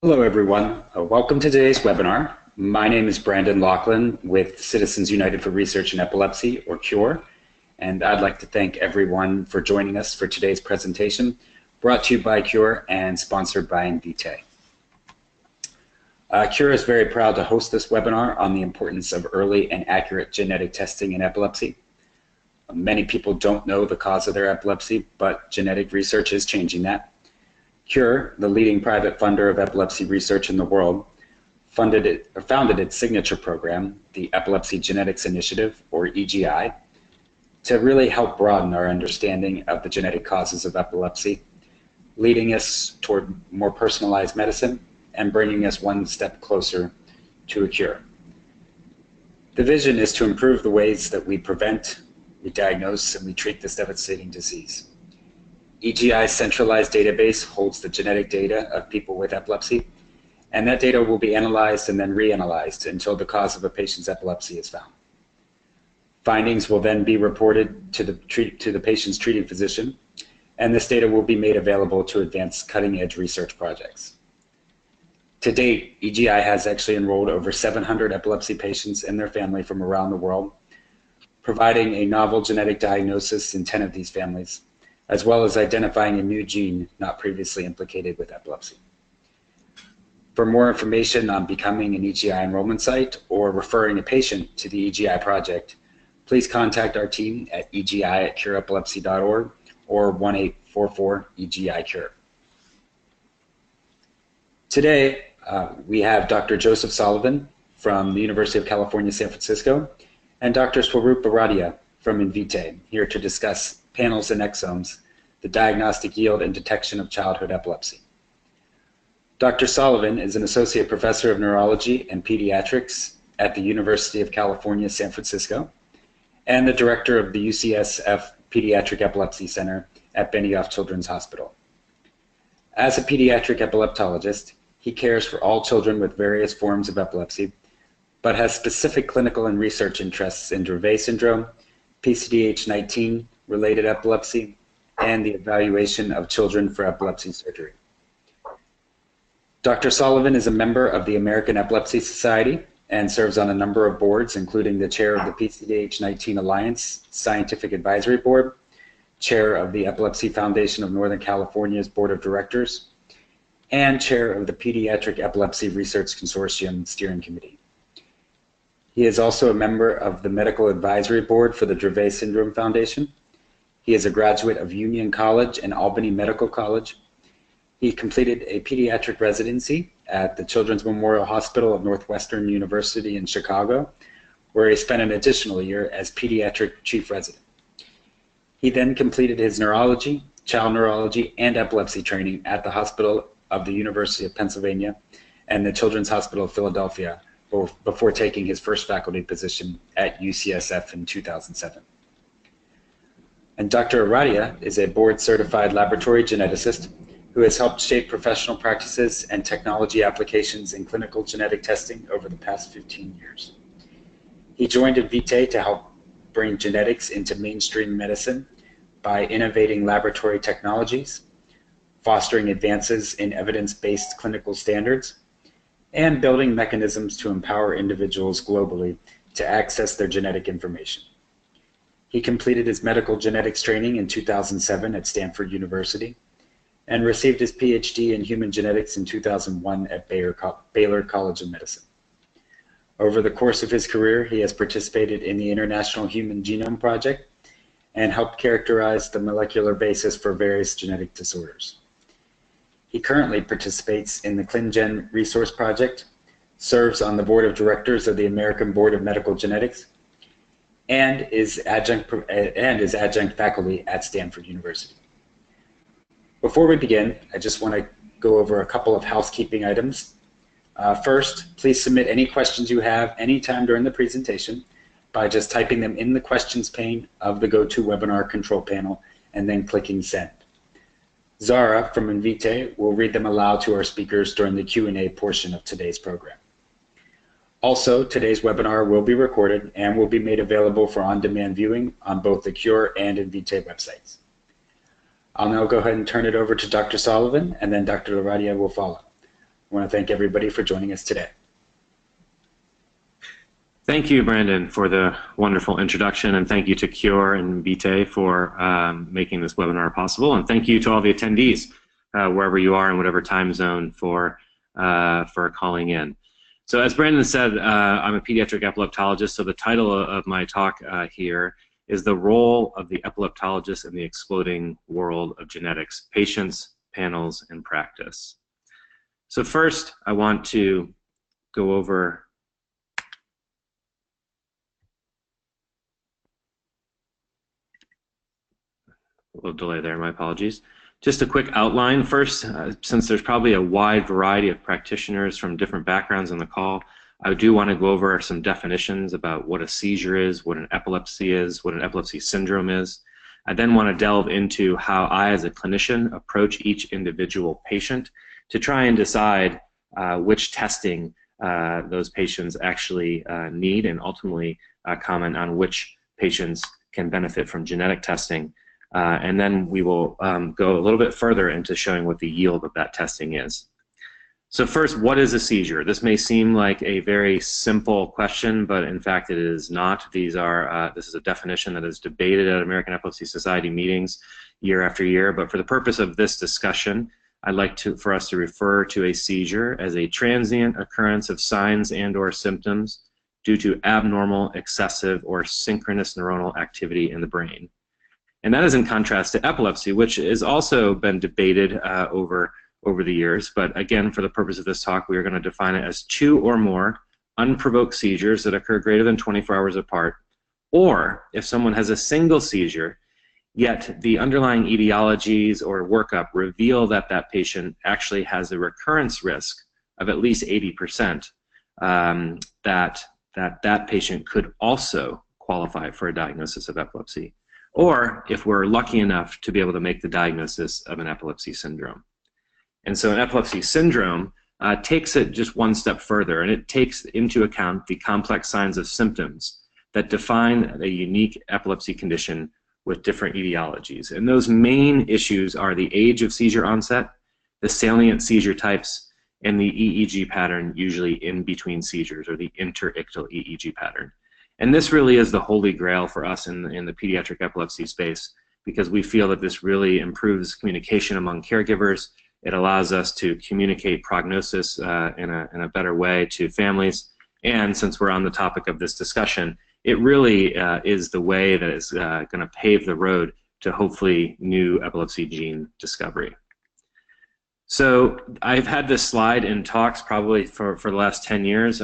Hello, everyone. Welcome to today's webinar. My name is Brandon Laughlin with Citizens United for Research in Epilepsy, or CURE, and I'd like to thank everyone for joining us for today's presentation, brought to you by CURE and sponsored by Invitae. CURE is very proud to host this webinar on the importance of early and accurate genetic testing in epilepsy. Many people don't know the cause of their epilepsy, but genetic research is changing that. CURE, the leading private funder of epilepsy research in the world, founded its signature program, the Epilepsy Genetics Initiative, or EGI, to really help broaden our understanding of the genetic causes of epilepsy, leading us toward more personalized medicine and bringing us one step closer to a cure. The vision is to improve the ways that we prevent, we diagnose, and we treat this devastating disease. EGI's centralized database holds the genetic data of people with epilepsy, and that data will be analyzed and then reanalyzed until the cause of a patient's epilepsy is found. Findings will then be reported to the patient's treating physician, and this data will be made available to advance cutting-edge research projects. To date, EGI has actually enrolled over 700 epilepsy patients and their family from around the world, providing a novel genetic diagnosis in 10 of these families, as well as identifying a new gene not previously implicated with epilepsy. For more information on becoming an EGI enrollment site or referring a patient to the EGI project, please contact our team at egi@cureepilepsy.org or 1-844-EGI-CURE. Today, we have Dr. Joseph Sullivan from the University of California, San Francisco, and Dr. Swaroop Bharadia from Invitae here to discuss panels and exomes, the diagnostic yield and detection of childhood epilepsy. Dr. Sullivan is an associate professor of neurology and pediatrics at the University of California, San Francisco, and the director of the UCSF Pediatric Epilepsy Center at Benioff Children's Hospital. As a pediatric epileptologist, he cares for all children with various forms of epilepsy, but has specific clinical and research interests in Dravet syndrome, PCDH19, related epilepsy, and the evaluation of children for epilepsy surgery. Dr. Sullivan is a member of the American Epilepsy Society and serves on a number of boards, including the chair of the PCDH19 Alliance Scientific Advisory Board, chair of the Epilepsy Foundation of Northern California's Board of Directors, and chair of the Pediatric Epilepsy Research Consortium Steering Committee. He is also a member of the Medical Advisory Board for the Dravet Syndrome Foundation. He is a graduate of Union College and Albany Medical College. He completed a pediatric residency at the Children's Memorial Hospital of Northwestern University in Chicago, where he spent an additional year as pediatric chief resident. He then completed his neurology, child neurology, and epilepsy training at the Hospital of the University of Pennsylvania and the Children's Hospital of Philadelphia before taking his first faculty position at UCSF in 2007. And Dr. Bharadia is a board-certified laboratory geneticist who has helped shape professional practices and technology applications in clinical genetic testing over the past 15 years. He joined Invitae to help bring genetics into mainstream medicine by innovating laboratory technologies, fostering advances in evidence-based clinical standards, and building mechanisms to empower individuals globally to access their genetic information. He completed his medical genetics training in 2007 at Stanford University and received his PhD in human genetics in 2001 at Baylor College of Medicine. Over the course of his career, he has participated in the International Human Genome Project and helped characterize the molecular basis for various genetic disorders. He currently participates in the ClinGen Resource Project, serves on the board of directors of the American Board of Medical Genetics, and is adjunct faculty at Stanford University. Before we begin, I just want to go over a couple of housekeeping items. First, please submit any questions you have anytime during the presentation by just typing them in the questions pane of the GoToWebinar control panel and then clicking send. Zara from Invitae will read them aloud to our speakers during the Q&A portion of today's program. Also, today's webinar will be recorded and will be made available for on-demand viewing on both the CURE and Invitae websites. I'll now go ahead and turn it over to Dr. Sullivan, and then Dr. Bharadia will follow. I want to thank everybody for joining us today. Thank you, Brandon, for the wonderful introduction, and thank you to Cure and Invitae for making this webinar possible, and thank you to all the attendees, wherever you are in whatever time zone, for calling in. So as Brandon said, I'm a pediatric epileptologist, so the title of my talk here is The Role of the Epileptologist in the Exploding World of Genetics: Patients, Panels, and Practice. So first, I want to go over a little delay there, my apologies. Just a quick outline first, since there's probably a wide variety of practitioners from different backgrounds on the call, I do want to go over some definitions about what a seizure is, what an epilepsy is, what an epilepsy syndrome is. I then want to delve into how I, as a clinician, approach each individual patient to try and decide which testing those patients actually need, and ultimately comment on which patients can benefit from genetic testing. And then we will go a little bit further into showing what the yield of that testing is. So first, what is a seizure? This may seem like a very simple question, but in fact it is not. This is a definition that is debated at American Epilepsy Society meetings year after year, but for the purpose of this discussion, I'd like for us to refer to a seizure as a transient occurrence of signs and/or symptoms due to abnormal, excessive, or synchronous neuronal activity in the brain. And that is in contrast to epilepsy, which has also been debated over the years. But again, for the purpose of this talk, we are going to define it as 2 or more unprovoked seizures that occur greater than 24 hours apart, or if someone has a single seizure, yet the underlying etiologies or workup reveal that that patient actually has a recurrence risk of at least 80%, that patient could also qualify for a diagnosis of epilepsy, or if we're lucky enough to be able to make the diagnosis of an epilepsy syndrome. And so an epilepsy syndrome takes it just one step further, and it takes into account the complex signs of symptoms that define a unique epilepsy condition with different etiologies. And those main issues are the age of seizure onset, the salient seizure types, and the EEG pattern, usually in between seizures, or the interictal EEG pattern. And this really is the holy grail for us in the pediatric epilepsy space, because we feel that this really improves communication among caregivers. It allows us to communicate prognosis in a better way to families. And since we're on the topic of this discussion, it really is the way that is going to pave the road to hopefully new epilepsy gene discovery. So I've had this slide in talks probably for the last 10 years,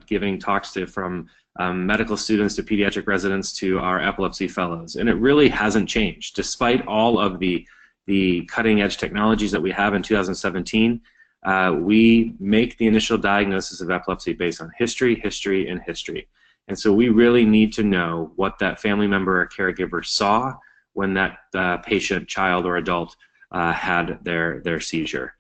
giving talks from medical students to pediatric residents to our epilepsy fellows, and it really hasn't changed. Despite all of the cutting-edge technologies that we have in 2017, we make the initial diagnosis of epilepsy based on history, and history. And so we really need to know what that family member or caregiver saw when that patient, child, or adult had their seizure.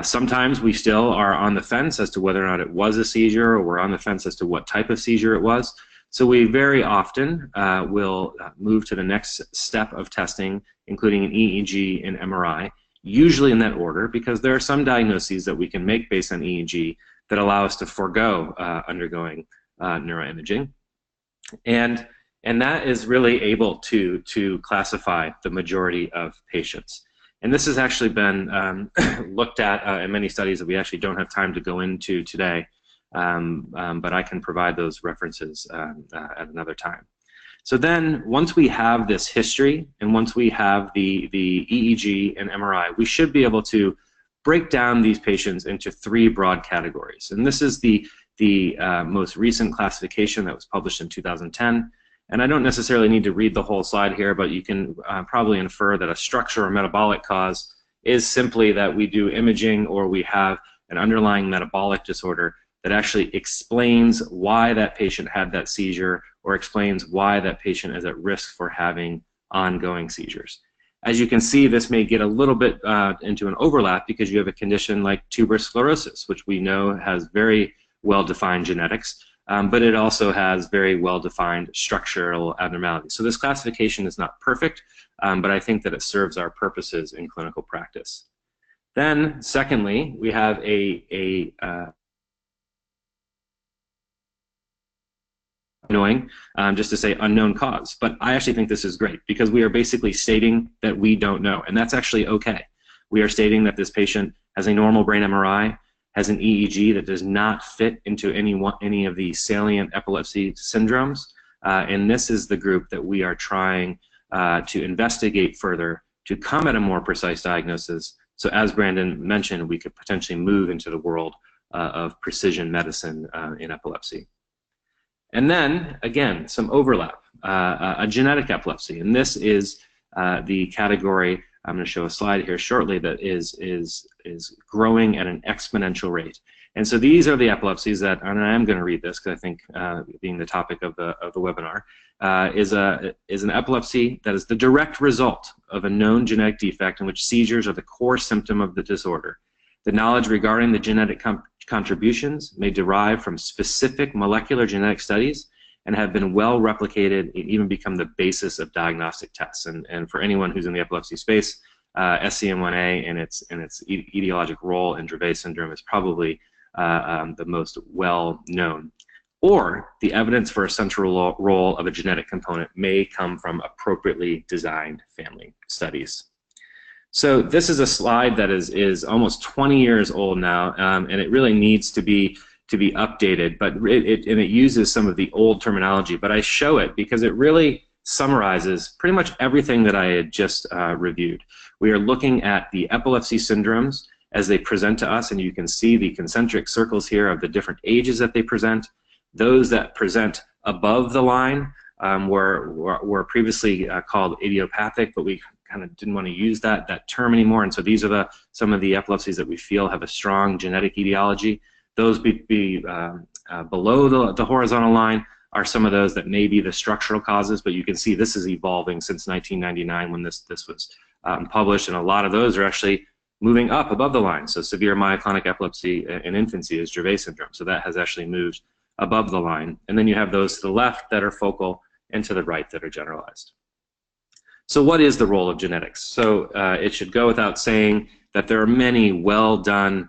Sometimes we still are on the fence as to whether or not it was a seizure, or we're on the fence as to what type of seizure it was. So we very often will move to the next step of testing, including an EEG and MRI, usually in that order, because there are some diagnoses that we can make based on EEG that allow us to forego undergoing neuroimaging. And that is really able to classify the majority of patients. And this has actually been looked at in many studies that we actually don't have time to go into today, but I can provide those references at another time. So then, once we have this history, and once we have the EEG and MRI, we should be able to break down these patients into 3 broad categories. And this is the most recent classification that was published in 2010. And I don't necessarily need to read the whole slide here, but you can probably infer that a structural or metabolic cause is simply that we do imaging, or we have an underlying metabolic disorder that actually explains why that patient had that seizure, or explains why that patient is at risk for having ongoing seizures. As you can see, this may get a little bit into an overlap, because you have a condition like tuberous sclerosis, which we know has very well-defined genetics, but it also has very well-defined structural abnormalities. So this classification is not perfect, but I think that it serves our purposes in clinical practice. Then, secondly, we have annoying, just to say unknown cause. But I actually think this is great because we are basically stating that we don't know, and that's actually okay. We are stating that this patient has a normal brain MRI, has an EEG that does not fit into any of the salient epilepsy syndromes, and this is the group that we are trying to investigate further to come at a more precise diagnosis. So as Brandon mentioned, we could potentially move into the world of precision medicine in epilepsy. And then, again, some overlap, a genetic epilepsy. And this is the category, I'm going to show a slide here shortly, that is growing at an exponential rate. And so these are the epilepsies that, and I am going to read this because I think being the topic of the webinar, is an epilepsy that is the direct result of a known genetic defect in which seizures are the core symptom of the disorder. The knowledge regarding the genetic contributions may derive from specific molecular genetic studies and have been well replicated and even become the basis of diagnostic tests. And for anyone who's in the epilepsy space, SCN1A and its etiologic role in Dravet syndrome is probably the most well known. Or the evidence for a central role of a genetic component may come from appropriately designed family studies. So this is a slide that is almost 20 years old now, and it really needs to be updated. But it uses some of the old terminology. But I show it because it really summarizes pretty much everything that I had just reviewed. We are looking at the epilepsy syndromes as they present to us, and you can see the concentric circles here of the different ages that they present. Those that present above the line were previously called idiopathic, but we kind of didn't want to use that term anymore, and so these are some of the epilepsies that we feel have a strong genetic etiology. Those below the horizontal line are some of those that may be the structural causes, but you can see this is evolving since 1999 when this was published, and a lot of those are actually moving up above the line. So severe myoclonic epilepsy in infancy is Dravet syndrome, so that has actually moved above the line. And then you have those to the left that are focal and to the right that are generalized. So what is the role of genetics? So it should go without saying that there are many well-done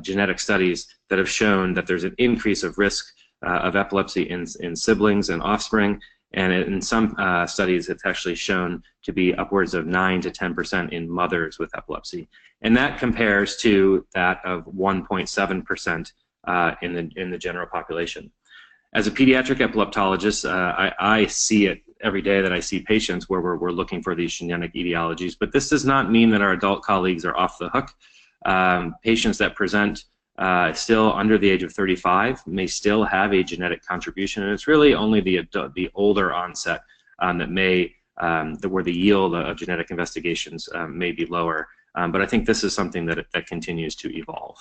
genetic studies that have shown that there's an increase of risk of epilepsy in siblings and offspring, and in some studies it's actually shown to be upwards of 9 to 10% in mothers with epilepsy. And that compares to that of 1.7% in the general population. As a pediatric epileptologist, I see it every day that I see patients where we're looking for these genetic etiologies, but this does not mean that our adult colleagues are off the hook. Patients that present still under the age of 35 may still have a genetic contribution, and it's really only the older onset where the yield of genetic investigations may be lower. But I think this is something that continues to evolve.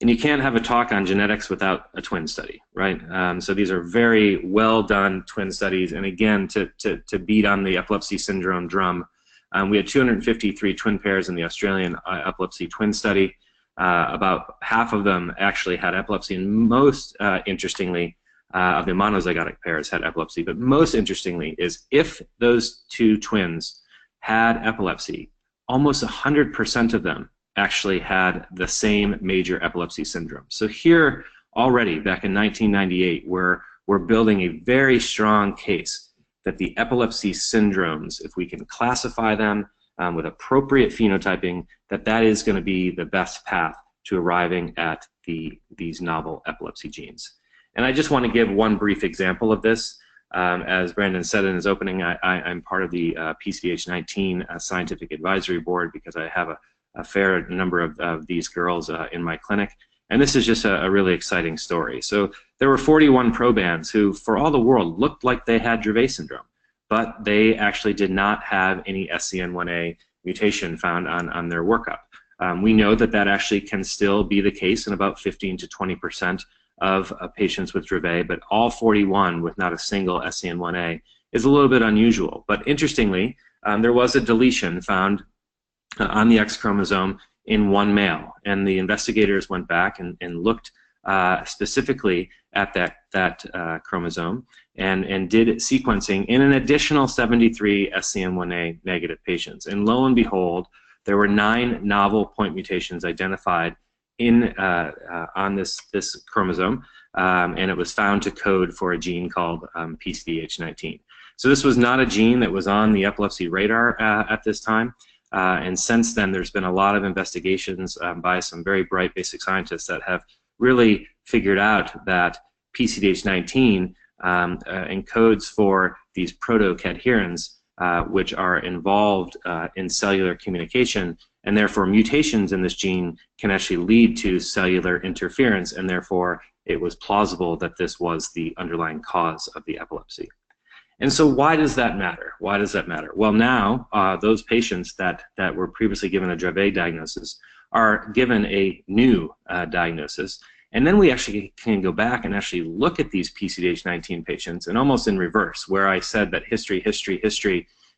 And you can't have a talk on genetics without a twin study, right? So these are very well done twin studies. And again, to beat on the epilepsy syndrome drum, we had 253 twin pairs in the Australian epilepsy twin study. About half of them actually had epilepsy, and most interestingly, of the monozygotic pairs had epilepsy. But most interestingly is if those two twins had epilepsy, almost 100% of them actually had the same major epilepsy syndrome. So here already, back in 1998, we're building a very strong case that the epilepsy syndromes, if we can classify them with appropriate phenotyping, that is going to be the best path to arriving at these novel epilepsy genes. And I just want to give one brief example of this. As Brandon said in his opening, I'm part of the PCDH19 Scientific Advisory Board because I have a fair number of these girls in my clinic. And this is just a really exciting story. So there were 41 probands who, for all the world, looked like they had Dravet syndrome, but they actually did not have any SCN1A mutation found on their workup. We know that actually can still be the case in about 15 to 20% of patients with Dravet, but all 41 with not a single SCN1A is a little bit unusual. But interestingly, there was a deletion found on the X chromosome in one male, and the investigators went back and looked specifically at that chromosome and did sequencing in an additional 73 SCN1A negative patients. And lo and behold, there were 9 novel point mutations identified on this chromosome, and it was found to code for a gene called PCDH19. So this was not a gene that was on the epilepsy radar at this time, and since then there's been a lot of investigations by some very bright basic scientists that have really figured out that PCDH19 encodes for these protocadherins, which are involved in cellular communication, and therefore mutations in this gene can actually lead to cellular interference, and therefore it was plausible that this was the underlying cause of the epilepsy. And so why does that matter? Why does that matter? Well, now those patients that were previously given a Dravet diagnosis are given a new diagnosis, and then we actually can go back and actually look at these PCDH19 patients, and almost in reverse, where I said that history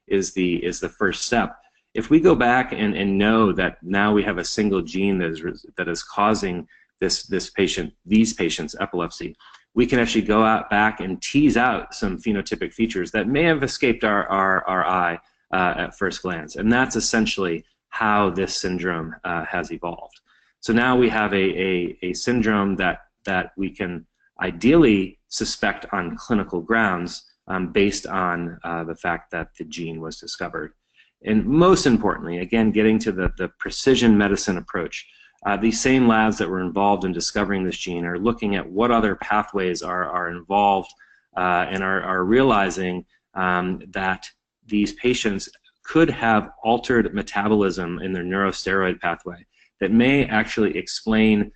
is the first step. If we go back and know that now we have a single gene that is causing these patients' epilepsy, we can actually go back and tease out some phenotypic features that may have escaped our eye at first glance, and that's essentially how this syndrome has evolved. So now we have a syndrome that we can ideally suspect on clinical grounds based on the fact that the gene was discovered. And most importantly, again, getting to the precision medicine approach, these same labs that were involved in discovering this gene are looking at what other pathways are involved and are realizing that these patients could have altered metabolism in their neurosteroid pathway that may actually explain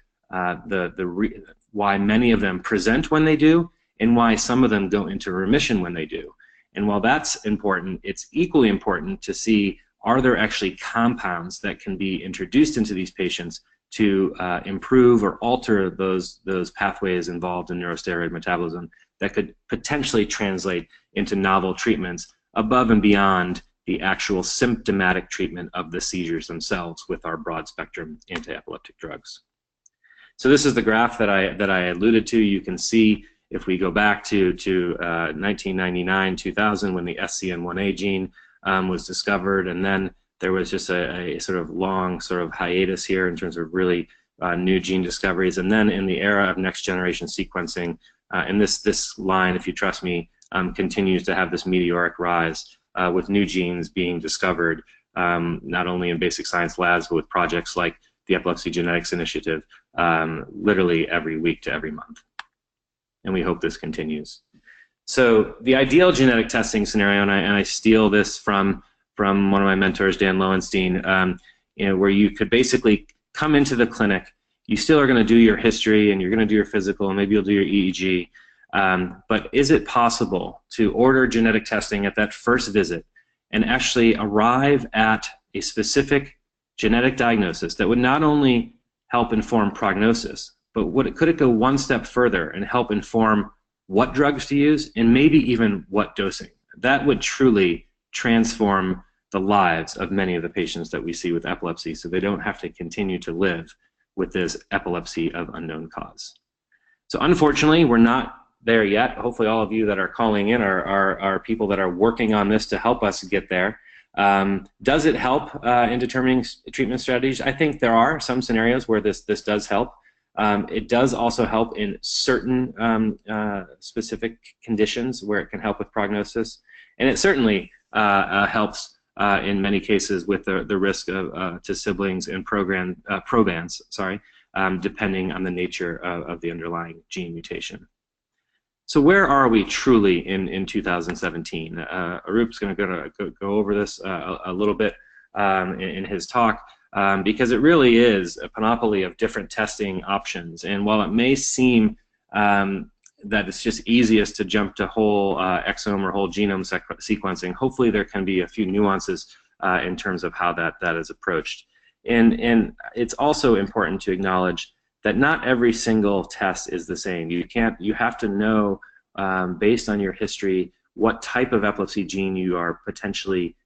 why many of them present when they do and why some of them go into remission when they do. And while that's important, it's equally important to see, are there actually compounds that can be introduced into these patients to improve or alter those pathways involved in neurosteroid metabolism that could potentially translate into novel treatments above and beyond the actual symptomatic treatment of the seizures themselves with our broad spectrum anti-epileptic drugs. So this is the graph that I alluded to. You can see if we go back to 1999-2000 when the SCN1A gene was discovered, and then there was just a sort of long sort of hiatus here in terms of really new gene discoveries, and then in the era of next generation sequencing, and this line, if you trust me, continues to have this meteoric rise with new genes being discovered, not only in basic science labs, but with projects like the Epilepsy Genetics Initiative, literally every week to every month. And we hope this continues. So the ideal genetic testing scenario, and I steal this from one of my mentors, Dan Lowenstein, where you could basically come into the clinic, you still are going to do your history and you're going to do your physical and maybe you'll do your EEG, but is it possible to order genetic testing at that first visit and actually arrive at a specific genetic diagnosis that would not only help inform prognosis, but could it go one step further and help inform what drugs to use and maybe even what dosing? That would truly transform the lives of many of the patients that we see with epilepsy, so they don't have to continue to live with this epilepsy of unknown cause. So unfortunately, we're not there yet. Hopefully all of you that are calling in are people that are working on this to help us get there. Does it help in determining treatment strategies? I think there are some scenarios where this does help. It does also help in certain specific conditions where it can help with prognosis, and it certainly helps in many cases with the risk of to siblings and probands, depending on the nature of the underlying gene mutation. So where are we truly in 2017? Arup's going to go over this a little bit in his talk. Because it really is a panoply of different testing options. And while it may seem that it's just easiest to jump to whole exome or whole genome sequencing, hopefully there can be a few nuances in terms of how that is approached. And it's also important to acknowledge that not every single test is the same. You have to know, based on your history, what type of epilepsy gene you are potentially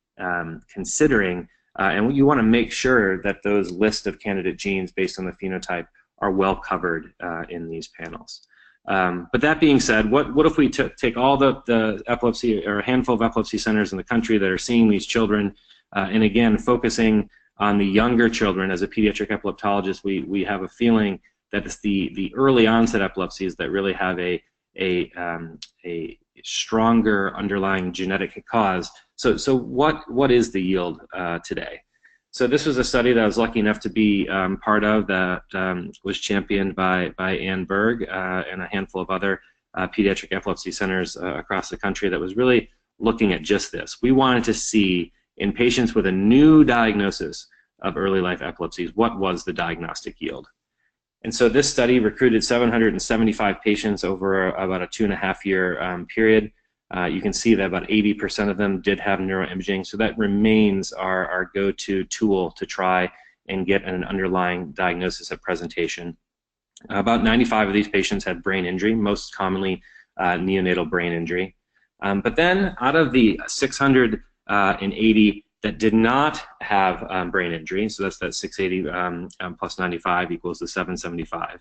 considering. And you want to make sure that those list of candidate genes based on the phenotype are well covered in these panels. But that being said, what if we take all the epilepsy, or a handful of epilepsy centers in the country that are seeing these children, and again, focusing on the younger children. As a pediatric epileptologist, we have a feeling that it's the early onset epilepsies that really have a stronger underlying genetic cause. So what is the yield today? So this was a study that I was lucky enough to be part of that was championed by Ann Berg and a handful of other pediatric epilepsy centers across the country that was really looking at just this. We wanted to see in patients with a new diagnosis of early life epilepsies, what was the diagnostic yield? And so this study recruited 775 patients over about a 2.5-year period. You can see that about 80% of them did have neuroimaging, so that remains our go-to tool to try and get an underlying diagnosis at presentation. About 95 of these patients had brain injury, most commonly neonatal brain injury. But then out of the 680 that did not have brain injury, so that's that 680 plus 95 equals the 775,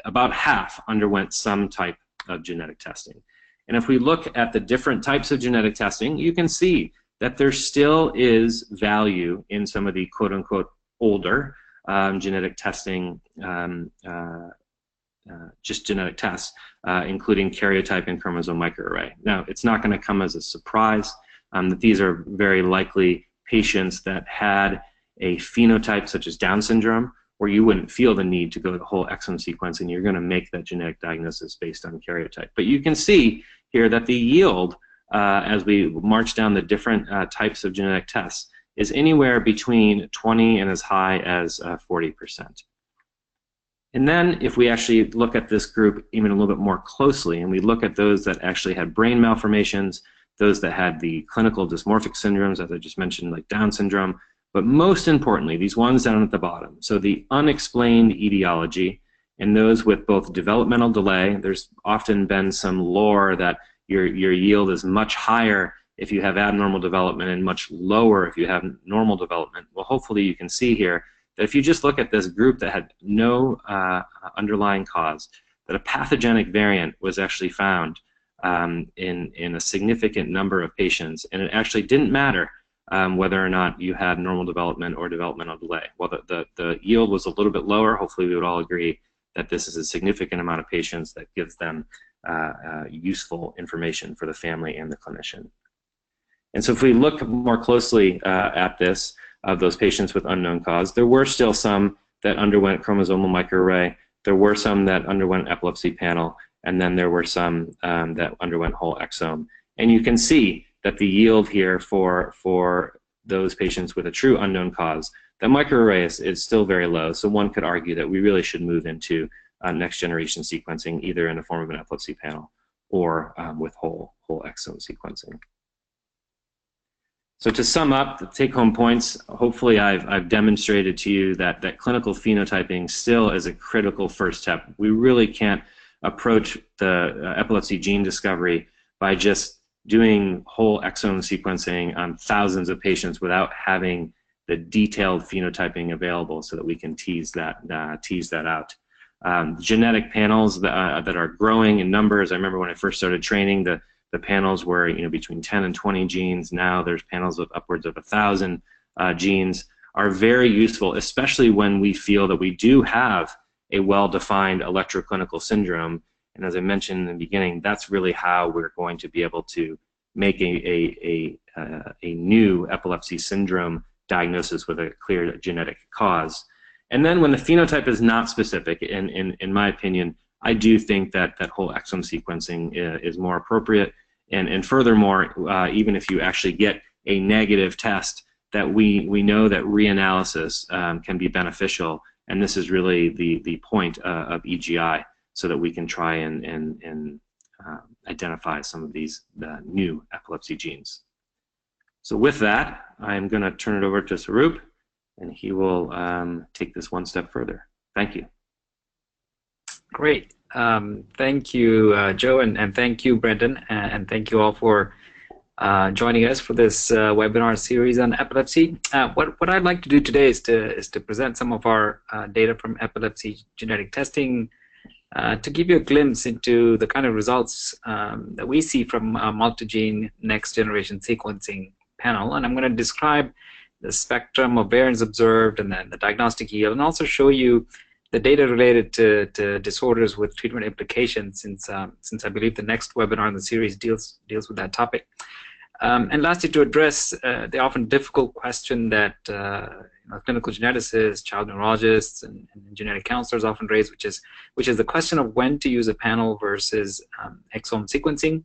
about half underwent some type of genetic testing. And if we look at the different types of genetic testing, you can see that there still is value in some of the quote-unquote older genetic testing, just genetic tests, including karyotype and chromosome microarray. Now, it's not going to come as a surprise that these are very likely patients that had a phenotype such as Down syndrome, where you wouldn't feel the need to go to whole exome sequencing. You're going to make that genetic diagnosis based on karyotype. But you can see here that the yield, as we march down the different types of genetic tests, is anywhere between 20 and as high as 40%. And then if we actually look at this group even a little bit more closely, and we look at those that actually had brain malformations, those that had the clinical dysmorphic syndromes, as I just mentioned, like Down syndrome, but most importantly, these ones down at the bottom, so the unexplained etiology, and those with both developmental delay. There's often been some lore that your yield is much higher if you have abnormal development and much lower if you have normal development. Well, hopefully you can see here that if you just look at this group that had no underlying cause, that a pathogenic variant was actually found in a significant number of patients, and it actually didn't matter whether or not you had normal development or developmental delay. Well, the yield was a little bit lower. Hopefully we would all agree that this is a significant amount of patients that gives them useful information for the family and the clinician. And so if we look more closely at this, of those patients with unknown cause, there were still some that underwent chromosomal microarray, there were some that underwent epilepsy panel, and then there were some that underwent whole exome. And you can see that the yield here for those patients with a true unknown cause, the microarray is still very low, so one could argue that we really should move into next generation sequencing, either in the form of an epilepsy panel or with whole exome sequencing. So to sum up, the take-home points, hopefully I've demonstrated to you that clinical phenotyping still is a critical first step. We really can't approach the epilepsy gene discovery by just doing whole exome sequencing on thousands of patients without having the detailed phenotyping available so that we can tease that out. Genetic panels that are growing in numbers. I remember when I first started training, the panels were between 10 and 20 genes. Now there's panels of upwards of 1,000 genes. Are very useful, especially when we feel that we do have a well-defined electroclinical syndrome. And as I mentioned in the beginning, that's really how we're going to be able to make a new epilepsy syndrome diagnosis with a clear genetic cause. And then when the phenotype is not specific, in my opinion, I do think that whole exome sequencing is more appropriate. And furthermore, even if you actually get a negative test, that we know that reanalysis can be beneficial, and this is really the point of EGI, so that we can try and identify some of these new epilepsy genes. So with that, I'm going to turn it over to Sarup, and he will take this one step further. Thank you. Great. Thank you, Joe, and thank you, Brendan, and thank you all for joining us for this webinar series on epilepsy. What I'd like to do today is to present some of our data from epilepsy genetic testing to give you a glimpse into the kind of results that we see from a multigene next generation sequencing panel. And I'm going to describe the spectrum of variants observed, and then the diagnostic yield, and also show you the data related to disorders with treatment implications, since I believe the next webinar in the series deals with that topic. And lastly, to address the often difficult question that clinical geneticists, child neurologists, and genetic counselors often raise, which is the question of when to use a panel versus exome sequencing.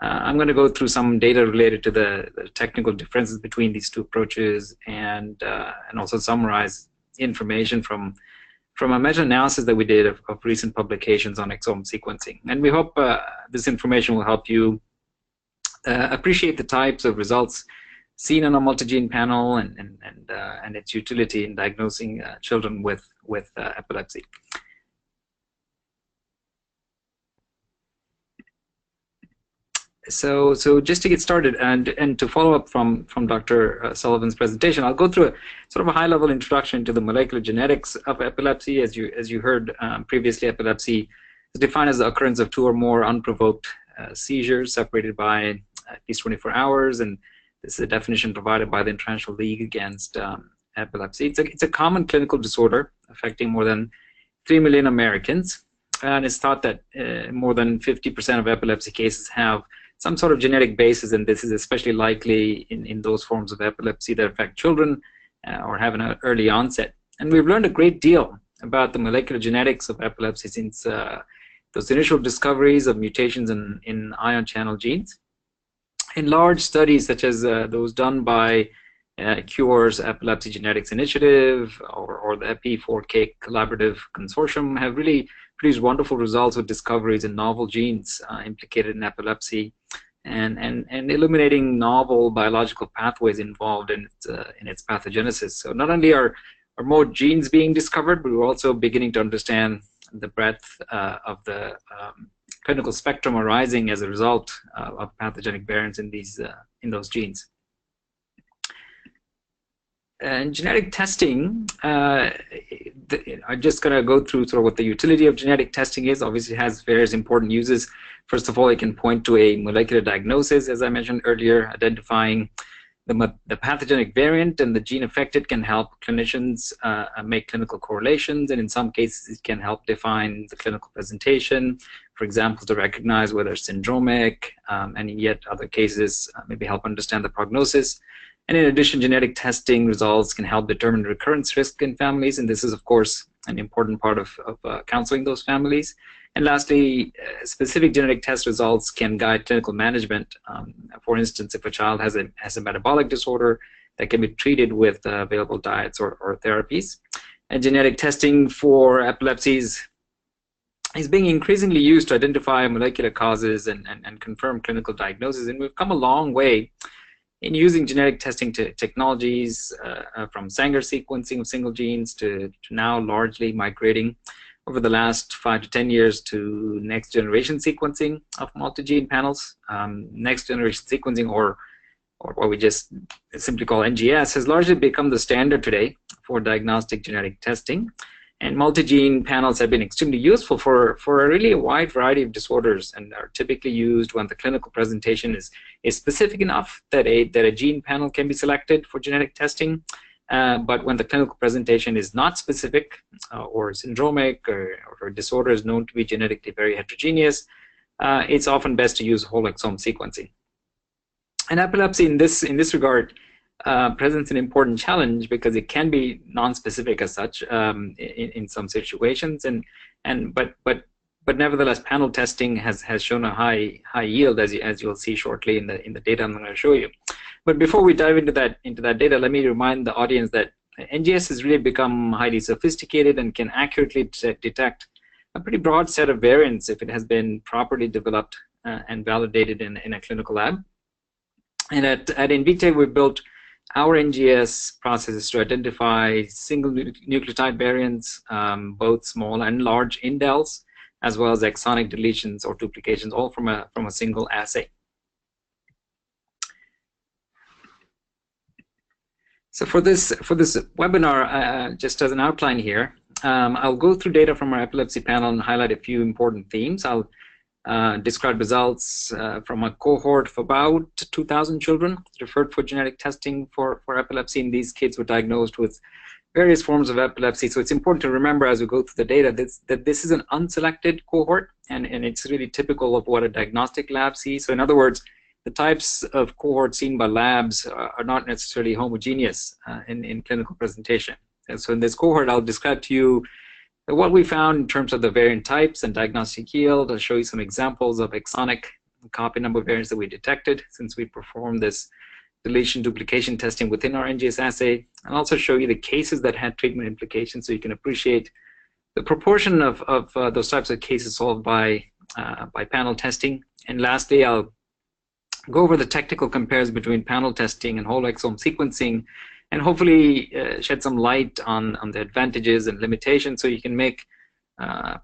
I'm going to go through some data related to the technical differences between these two approaches, and also summarize information from a meta-analysis that we did of recent publications on exome sequencing. And we hope this information will help you appreciate the types of results seen on a multi-gene panel and its utility in diagnosing children with epilepsy. So just to get started and to follow up from Dr. Sullivan's presentation, I'll go through a sort of a high-level introduction to the molecular genetics of epilepsy. As you heard previously, epilepsy is defined as the occurrence of two or more unprovoked seizures separated by at least 24 hours, and this is a definition provided by the International League Against Epilepsy. It's a common clinical disorder affecting more than 3 million Americans, and it's thought that more than 50% of epilepsy cases have some sort of genetic basis, and this is especially likely in those forms of epilepsy that affect children or have an early onset. And we've learned a great deal about the molecular genetics of epilepsy since those initial discoveries of mutations in ion channel genes. In large studies such as those done by Cure's Epilepsy Genetics Initiative or the EPI4K Collaborative Consortium have really produced wonderful results with discoveries in novel genes implicated in epilepsy and illuminating novel biological pathways involved in its pathogenesis. So not only are more genes being discovered, but we're also beginning to understand the breadth of the clinical spectrum arising as a result of pathogenic variants in those genes. And genetic testing, I'm just going to go through sort of what the utility of genetic testing is. Obviously, it has various important uses. First of all, it can point to a molecular diagnosis, as I mentioned earlier. Identifying the pathogenic variant and the gene affected can help clinicians make clinical correlations, and in some cases it can help define the clinical presentation, for example, to recognize whether it's syndromic, and in yet other cases maybe help understand the prognosis. And in addition, genetic testing results can help determine recurrence risk in families, and this is of course an important part of counseling those families. And lastly, specific genetic test results can guide clinical management. For instance, if a child has a metabolic disorder that can be treated with available diets or therapies. And genetic testing for epilepsies is being increasingly used to identify molecular causes and confirm clinical diagnosis. And we've come a long way in using genetic testing technologies from Sanger sequencing of single genes to now largely migrating over the last 5 to 10 years to next generation sequencing of multi-gene panels. Next generation sequencing, or what we just simply call NGS, has largely become the standard today for diagnostic genetic testing. And multi-gene panels have been extremely useful for really a wide variety of disorders, and are typically used when the clinical presentation is specific enough that a gene panel can be selected for genetic testing. But when the clinical presentation is not specific or syndromic or disorder is known to be genetically very heterogeneous, it's often best to use whole exome sequencing. And epilepsy in this regard presents an important challenge because it can be non-specific as such in some situations, but nevertheless, panel testing has shown a high yield, as you'll see shortly in the data I'm going to show you. But before we dive into that data, let me remind the audience that NGS has really become highly sophisticated and can accurately detect a pretty broad set of variants if it has been properly developed and validated in a clinical lab. And at Invitae, we've built our NGS processes to identify single nucleotide variants, both small and large indels, as well as exonic deletions or duplications, all from a single assay. So for this webinar, just as an outline here, I'll go through data from our epilepsy panel and highlight a few important themes. I'll described results from a cohort of about 2,000 children referred for genetic testing for epilepsy. And these kids were diagnosed with various forms of epilepsy. So it's important to remember as we go through the data that this is an unselected cohort, and it's really typical of what a diagnostic lab sees. So in other words, the types of cohorts seen by labs are not necessarily homogeneous in clinical presentation. And so in this cohort, I'll describe to you what we found in terms of the variant types and diagnostic yield. I'll show you some examples of exonic copy number variants that we detected since we performed this deletion duplication testing within our NGS assay, and also show you the cases that had treatment implications so you can appreciate the proportion of those types of cases solved by panel testing. And lastly, I'll go over the technical comparison between panel testing and whole exome sequencing, and hopefully shed some light on the advantages and limitations so you can make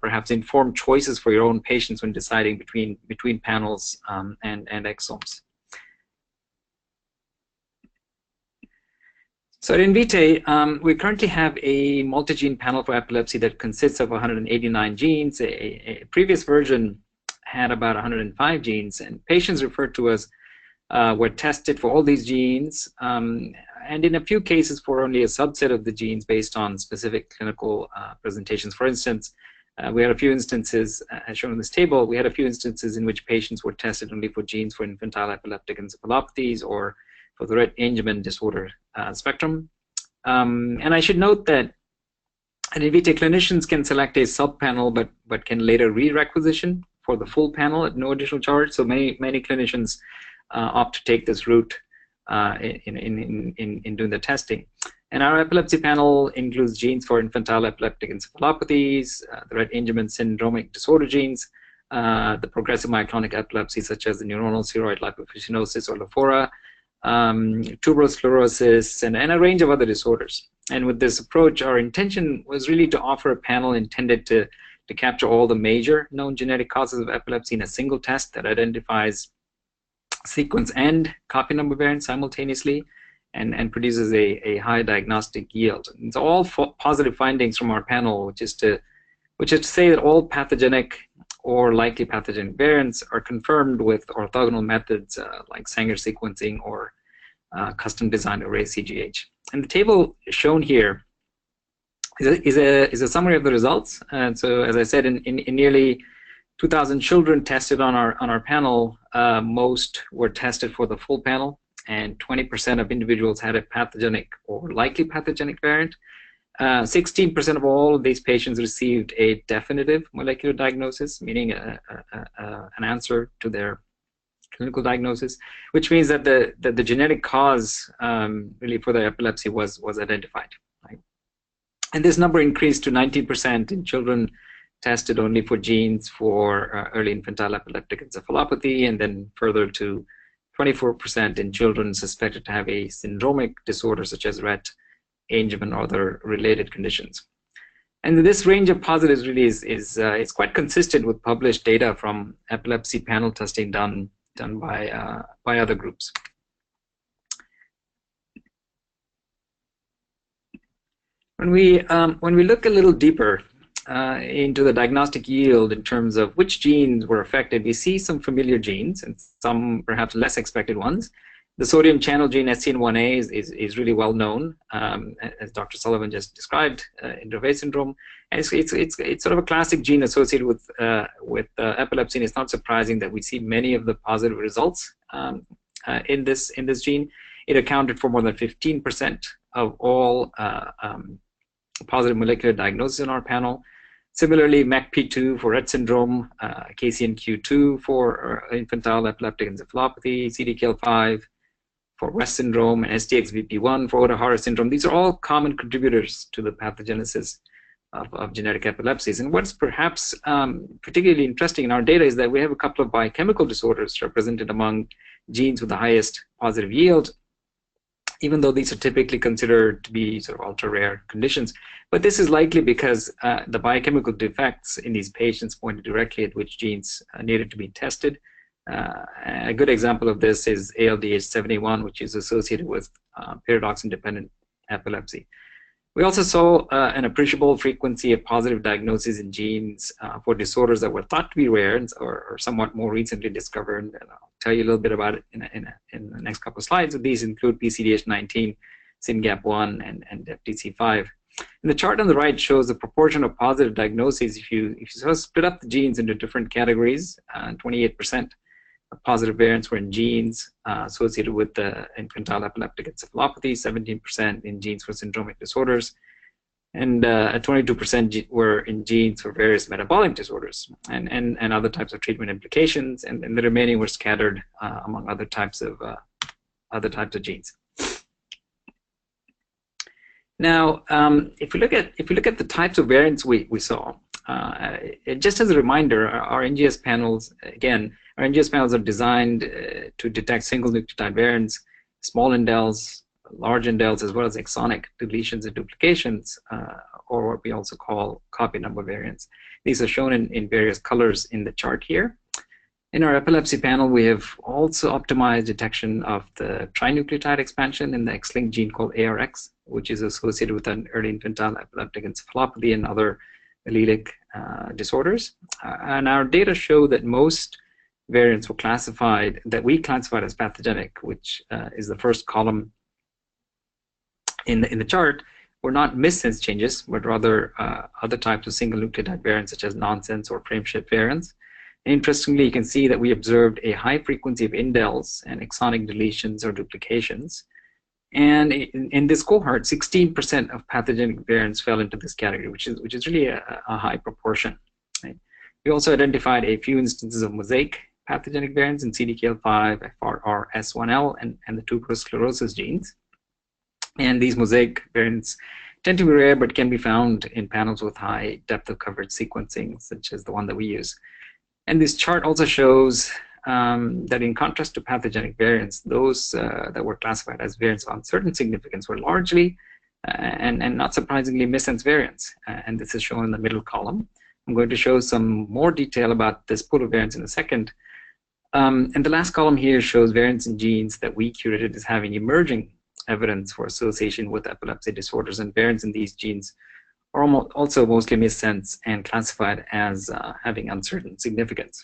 perhaps informed choices for your own patients when deciding between panels and exomes. So at Invitae, we currently have a multi-gene panel for epilepsy that consists of 189 genes. A previous version had about 105 genes, and patients referred to us were tested for all these genes, and in a few cases for only a subset of the genes based on specific clinical presentations. For instance, we had a few instances, as shown in this table, we had a few instances in which patients were tested only for genes for infantile epileptic encephalopathies or for the Rett Angelman disorder spectrum. And I should note that at Invitae, clinicians can select a subpanel, but can later re-requisition for the full panel at no additional charge. So many clinicians opt to take this route in doing the testing. And our epilepsy panel includes genes for infantile epileptic encephalopathies, the Rett Angelman syndromic disorder genes, the progressive myoclonic epilepsy such as the neuronal ceroid lipofuscinosis or LAFORA, tuberous sclerosis, and a range of other disorders. And with this approach, our intention was really to offer a panel intended to capture all the major known genetic causes of epilepsy in a single test that identifies sequence and copy number variants simultaneously and produces a high diagnostic yield. And it's all positive findings from our panel, which is to say that all pathogenic or likely pathogenic variants are confirmed with orthogonal methods like Sanger sequencing or custom designed array CGH. And the table shown here is a summary of the results. And so, as I said, in nearly 2,000 children tested on our panel, most were tested for the full panel, and 20% of individuals had a pathogenic or likely pathogenic variant. 16% of all of these patients received a definitive molecular diagnosis, meaning an answer to their clinical diagnosis, which means that the genetic cause really for the epilepsy was identified. Right? And this number increased to 19% in children tested only for genes for early infantile epileptic encephalopathy, and then further to 24% in children suspected to have a syndromic disorder such as Rett Angelman or other related conditions. And this range of positives really is quite consistent with published data from epilepsy panel testing done by other groups. When we look a little deeper into the diagnostic yield in terms of which genes were affected, we see some familiar genes and some perhaps less expected ones. The sodium channel gene SCN1A is really well known, as Dr. Sullivan just described in Dravet syndrome, and it's sort of a classic gene associated with epilepsy. And it's not surprising that we see many of the positive results in this gene. It accounted for more than 15% of all positive molecular diagnoses in our panel. Similarly, MECP2 for Rett syndrome, KCNQ2 for infantile epileptic encephalopathy, CDKL5 for West syndrome, and STXBP1 for Ohtahara syndrome. These are all common contributors to the pathogenesis of genetic epilepsies. And what's perhaps particularly interesting in our data is that we have a couple of biochemical disorders represented among genes with the highest positive yield, even though these are typically considered to be sort of ultra-rare conditions. But this is likely because the biochemical defects in these patients pointed directly at which genes needed to be tested. A good example of this is ALDH71, which is associated with paradox-independent epilepsy. We also saw an appreciable frequency of positive diagnoses in genes for disorders that were thought to be rare or somewhat more recently discovered. And I'll tell you a little bit about it in the next couple of slides. These include PCDH19, SYNGAP1, and FTC5. And the chart on the right shows the proportion of positive diagnoses. If you sort of split up the genes into different categories, 28% of positive variants were in genes associated with the infantile epileptic encephalopathy, 17% in genes for syndromic disorders, and 22% were in genes for various metabolic disorders and other types of treatment implications, and the remaining were scattered among other types of genes. Now, if we look at the types of variants we saw, just as a reminder, our NGS panels, again, our NGS panels are designed to detect single nucleotide variants, small indels, large indels, as well as exonic deletions and duplications, or what we also call copy number variants. These are shown in various colors in the chart here. In our epilepsy panel, we have also optimized detection of the trinucleotide expansion in the X-linked gene called ARX, which is associated with an early infantile epileptic encephalopathy and other allelic disorders. And our data show that most variants were classified, that we classified as pathogenic, which is the first column in the chart, were not missense changes, but rather other types of single nucleotide variants, such as nonsense or frameshift variants. Interestingly, you can see that we observed a high frequency of indels and exonic deletions or duplications. And in this cohort, 16% of pathogenic variants fell into this category, which is really a high proportion. Right? We also identified a few instances of mosaic pathogenic variants in CDKL5, FRS1L, and the tuberous sclerosis genes. And these mosaic variants tend to be rare, but can be found in panels with high depth of coverage sequencing, such as the one that we use. And this chart also shows that in contrast to pathogenic variants, those that were classified as variants of uncertain significance were largely, and not surprisingly, missense variants. And this is shown in the middle column. I'm going to show some more detail about this pool of variants in a second. And the last column here shows variants in genes that we curated as having emerging evidence for association with epilepsy disorders, and variants in these genes are also mostly missense and classified as having uncertain significance.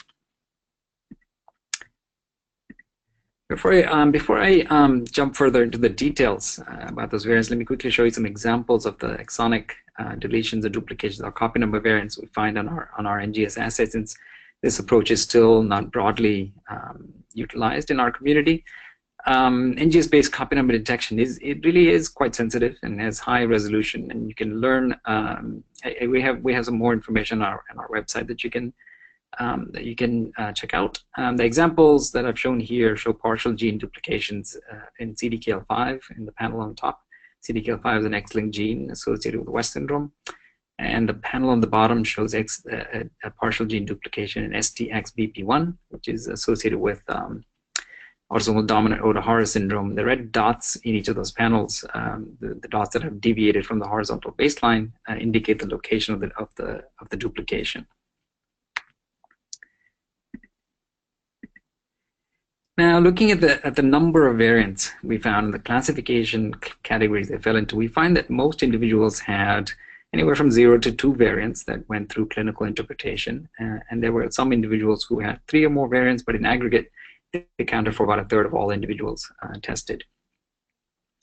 Before I jump further into the details about those variants, let me quickly show you some examples of the exonic deletions or duplications or copy number variants we find on our NGS assay, since this approach is still not broadly utilized in our community. NGS-based copy number detection it really is quite sensitive and has high resolution, and you can learn. We have some more information on our website that you can check out. The examples that I've shown here show partial gene duplications in CDKL5 in the panel on top. CDKL5 is an X-linked gene associated with West syndrome, and the panel on the bottom shows a partial gene duplication in STXBP1, which is associated with autosomal dominant Oda-Hara syndrome. The red dots in each of those panels, the dots that have deviated from the horizontal baseline, indicate the location of the duplication. Now, looking at the number of variants we found in the classification categories they fell into, we find that most individuals had anywhere from 0 to 2 variants that went through clinical interpretation, and there were some individuals who had 3 or more variants, but in aggregate, they accounted for about a third of all individuals tested.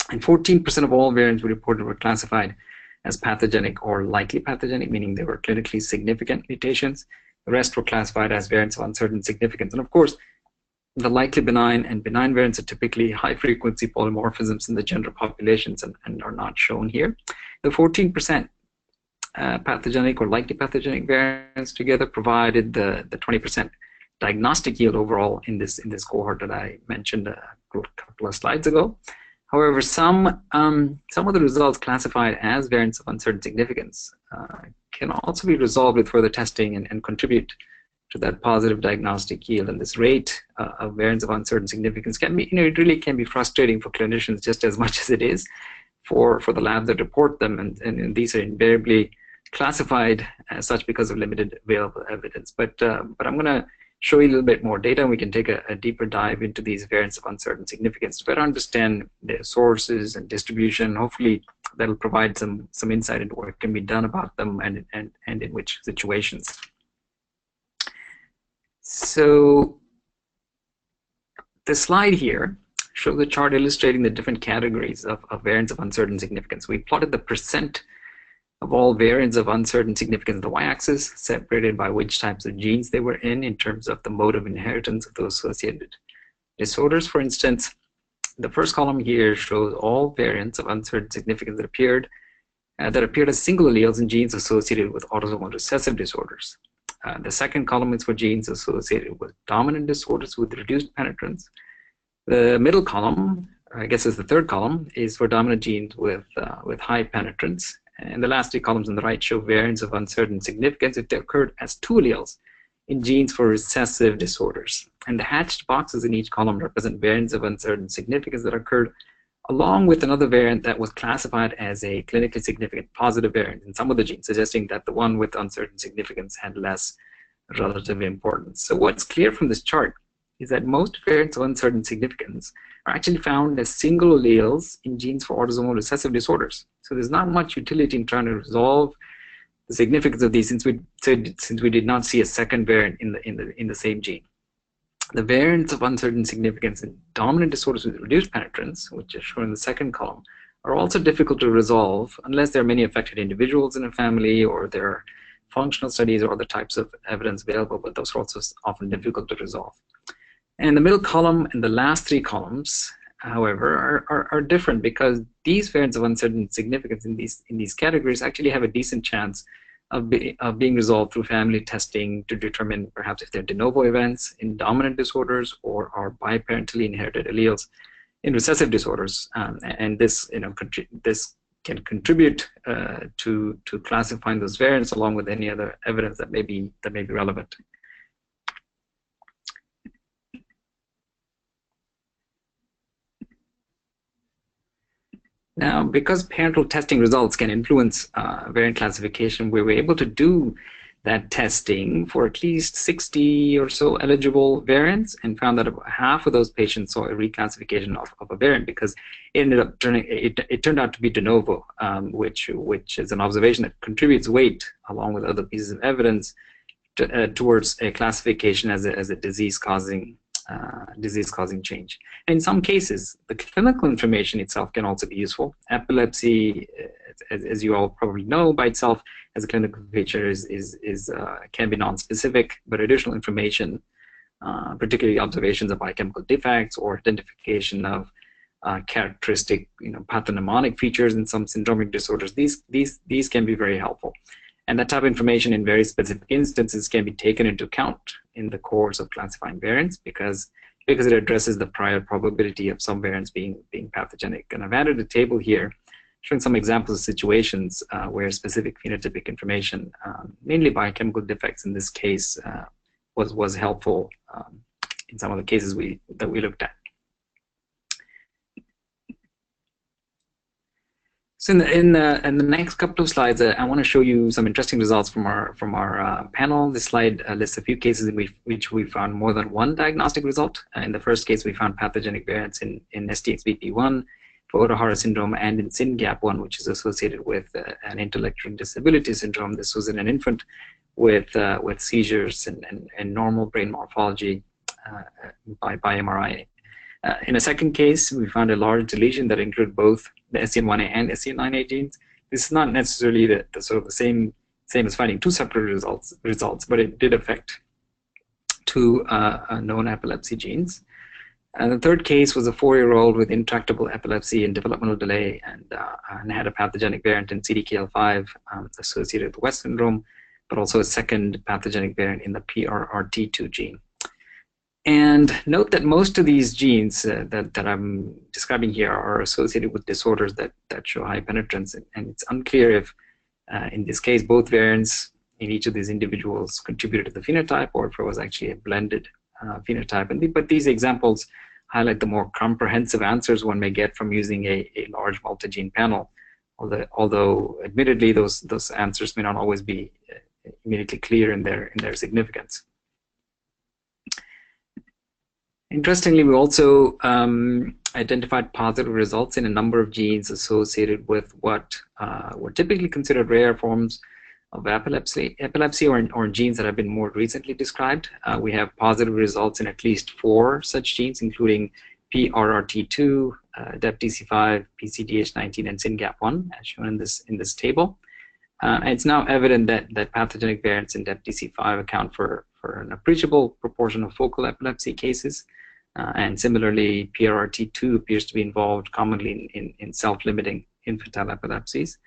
And 14% of all variants we reported were classified as pathogenic or likely pathogenic, meaning they were clinically significant mutations. The rest were classified as variants of uncertain significance. And of course, the likely benign and benign variants are typically high-frequency polymorphisms in the general populations and are not shown here. The 14% pathogenic or likely pathogenic variants together provided the 20% diagnostic yield overall in this cohort that I mentioned a couple of slides ago. However, some of the results classified as variants of uncertain significance can also be resolved with further testing and contribute to that positive diagnostic yield. And this rate of variants of uncertain significance can be, it really can be frustrating for clinicians just as much as it is for the labs that report them. And these are invariably classified as such because of limited available evidence. But I'm going to show you a little bit more data, and we can take a deeper dive into these variants of uncertain significance to better understand their sources and distribution, hopefully that'll provide some insight into what can be done about them and in which situations. So the slide here shows a chart illustrating the different categories of variants of uncertain significance. We plotted the percent of all variants of uncertain significance on the y-axis, separated by which types of genes they were in terms of the mode of inheritance of those associated disorders. For instance, the first column here shows all variants of uncertain significance that appeared as single alleles in genes associated with autosomal recessive disorders. The second column is for genes associated with dominant disorders with reduced penetrance. The middle column, I guess is the third column, is for dominant genes with high penetrance. And the last three columns on the right show variants of uncertain significance if they occurred as two alleles in genes for recessive disorders. And the hatched boxes in each column represent variants of uncertain significance that occurred along with another variant that was classified as a clinically significant positive variant in some of the genes, suggesting that the one with uncertain significance had less relative importance. So what's clear from this chart is that most variants of uncertain significance are actually found as single alleles in genes for autosomal recessive disorders. So there's not much utility in trying to resolve the significance of these since we did not see a second variant in the same gene. The variants of uncertain significance in dominant disorders with reduced penetrance, which is shown in the second column, are also difficult to resolve unless there are many affected individuals in a family or there are functional studies or other types of evidence available, but those are also often difficult to resolve. And the middle column and the last three columns, however, are different because these variants of uncertain significance in these categories actually have a decent chance of being resolved through family testing to determine perhaps if they're de novo events in dominant disorders or are biparentally inherited alleles in recessive disorders. And this, this can contribute to classifying those variants along with any other evidence that may be relevant. Now, because parental testing results can influence variant classification, we were able to do that testing for at least 60 or so eligible variants and found that about half of those patients saw a reclassification of a variant because it ended up it turned out to be de novo, which is an observation that contributes weight along with other pieces of evidence towards a classification as a disease-causing change. And in some cases, the clinical information itself can also be useful. Epilepsy, as you all probably know, by itself as a clinical feature can be non-specific, but additional information, particularly observations of biochemical defects or identification of characteristic, pathognomonic features in some syndromic disorders, these can be very helpful. And that type of information in very specific instances can be taken into account in the course of classifying variants because it addresses the prior probability of some variants being pathogenic. And I've added a table here showing some examples of situations where specific phenotypic information, mainly biochemical defects in this case, was helpful in some of the cases that we looked at. So in the next couple of slides, I want to show you some interesting results from our panel. This slide lists a few cases in which we found more than one diagnostic result. In the first case, we found pathogenic variants in STXBP1 for Ohtahara syndrome and in SYNGAP1, which is associated with an intellectual disability syndrome. This was in an infant with seizures and normal brain morphology by MRI. In a second case, we found a large deletion that included both the SCN1A and SCN9A genes. This is not necessarily the sort of the same as finding two separate results, but it did affect two known epilepsy genes. And the third case was a 4-year-old with intractable epilepsy and developmental delay and had a pathogenic variant in CDKL5 associated with West syndrome, but also a second pathogenic variant in the PRRT2 gene. And note that most of these genes that I'm describing here are associated with disorders that show high penetrance, and it's unclear if, in this case, both variants in each of these individuals contributed to the phenotype or if it was actually a blended phenotype. But these examples highlight the more comprehensive answers one may get from using a large multi-gene panel, although admittedly those answers may not always be immediately clear in their significance. Interestingly, we also identified positive results in a number of genes associated with what were typically considered rare forms of epilepsy or genes that have been more recently described. We have positive results in at least 4 such genes, including PRRT2, DEPTC5, PCDH19, and SYNGAP1, as shown in this table. And it's now evident that pathogenic variants in DEPTC5 account for an appreciable proportion of focal epilepsy cases. And similarly, PRRT2 appears to be involved commonly in self-limiting infantile epilepsies.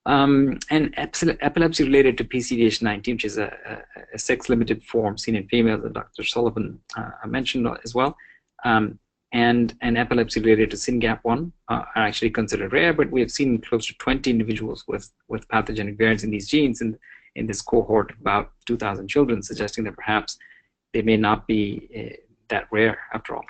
And epilepsy related to PCDH19, which is a sex-limited form seen in females that Dr. Sullivan mentioned as well, and epilepsy related to SYNGAP1 are actually considered rare, but we have seen close to 20 individuals with pathogenic variants in these genes in this cohort of about 2,000 children, suggesting that perhaps they may not be that rare after all.